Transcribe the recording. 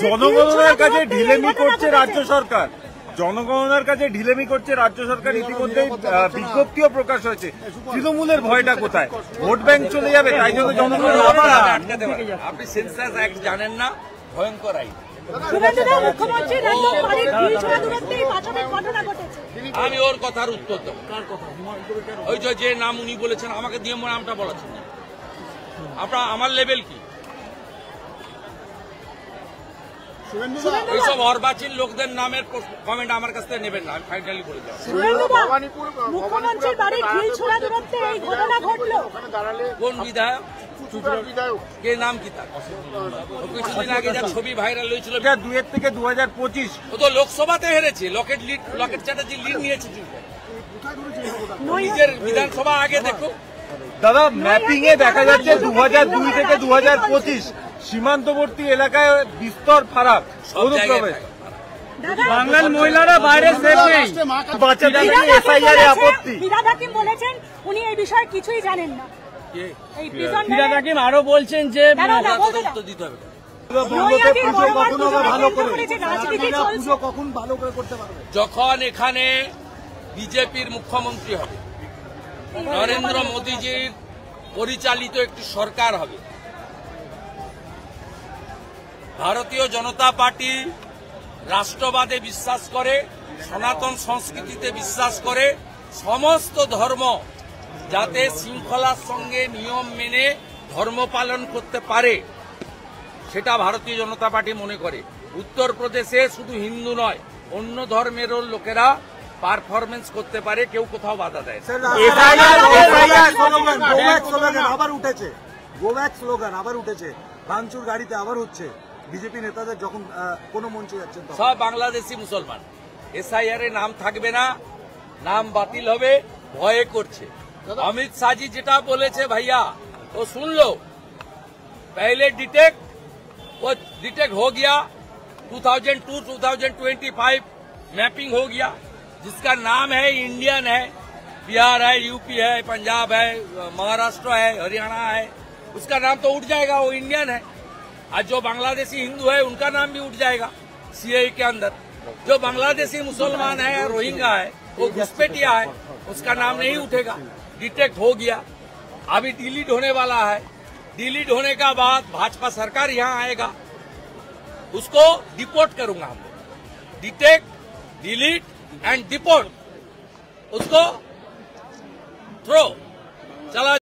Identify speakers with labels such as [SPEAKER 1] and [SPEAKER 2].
[SPEAKER 1] জনগণনার কাছে ঢিলেমি করছে রাজ্য সরকার, জনগণনার কাছে ঢিলেমি করছে রাজ্য সরকার। ইতিমধ্যে বিজ্ঞপ্তিও প্রকাশ হয়েছে। তৃণমূলের ভয়টা কোথায়? ভোট ব্যাংক চলে যাবে, তাই জন্য জনগণ আটকাতে পারে।
[SPEAKER 2] আপনি সেন্সাস অ্যাক্ট জানেন না, ভয়ঙ্কর আইন। আমি ওর কথার উত্তর দেব। ওই যে নাম উনি বলেছেন, আমাকে দিয়ে নামটা বলেছেন, আপনার আমার লেভেল কি? এইসব অর্বাচীন লোকদের নামের কমেন্ট আমার কাছ থেকে নেবেন না, আমি ফাইনালি বলে দেব। কোন বিধায়ক? কে নাম কি তার? কিছুদিন আগে যা ছবি ভাইরাল হয়েছিল
[SPEAKER 1] 2002 থেকে 2025,
[SPEAKER 2] ও তো লোকসভাতে হেরেছে। লকেট চ্যাটার্জি লিড নিয়েছে। নিজের বিধানসভা আগে দেখো
[SPEAKER 1] দাদা, ম্যাপিং এ দেখা যাচ্ছে 2002 থেকে 2025 সীমান্তবর্তী এলাকায় বিস্তর ফারাক অনুপ্রবেশ। বাংলার মহিলারা বাইরে সেফ নেই। বাচ্চাদের এসআইআর এ আপত্তি।
[SPEAKER 3] ফিরহাদ হাকিম বলেছেন উনি এই বিষয়ে কিছুই জানেন না।
[SPEAKER 1] ফিরহাদ হাকিম আরো বলছেন যে
[SPEAKER 2] তদন্ত দিতে হবে। যখন এখানে বিজেপির মুখ্যমন্ত্রী হবে, নরেন্দ্র মোদীজির পরিচালিত একটি সরকার হবে, ভারতীয় জনতা পার্টি রাষ্ট্রবাদে বিশ্বাস করে, সনাতন সংস্কৃতিতে বিশ্বাস করে, সমস্ত ধর্ম যাতে শৃঙ্খলার সঙ্গে নিয়ম মেনে ধর্ম পালন করতে পারে সেটা ভারতীয় জনতা পার্টি মনে করে। উত্তরপ্রদেশে শুধু হিন্দু নয়, অন্য ধর্মেরও লোকেরা পারফরমেন্স করতে পারে, কেউ কোথাও বাধা দেয়।
[SPEAKER 4] আবার উঠেছে, ভাঙচুর গাড়িতে আবার হচ্ছে। বিজেপি নেতাদের যখন কোন মঞ্চে যাচ্ছেন
[SPEAKER 2] সব বাংলাদেশি মুসলমান। এসআইআর এ নাম থাকবে না, নাম বাতিল হবে, ভয়ে করছে। अमित शाह जी যেটা বলেছে भैया वो सुन लो, पहले डिटेक्ट हो गया, 2002-2025 मैपिंग हो गया, जिसका नाम है इंडियन है, बिहार है, यूपी है, पंजाब है, महाराष्ट्र है, हरियाणा है, उसका नाम तो उठ जाएगा, वो इंडियन है। आज जो बांग्लादेशी हिंदू है उनका नाम भी उठ जाएगा सीएए के अंदर। जो बांग्लादेशी मुसलमान है, रोहिंग्या है, वो घुसपैठिया है, उसका नाम नहीं उठेगा। डिटेक्ट हो गया, अभी डिलीट होने वाला है। डिलीट होने का बाद भाजपा सरकार यहाँ आएगा, उसको डिपोर्ट करूंगा हम लोग। डिटेक्ट, डिलीट एंड डिपोर्ट, उसको थ्रो चला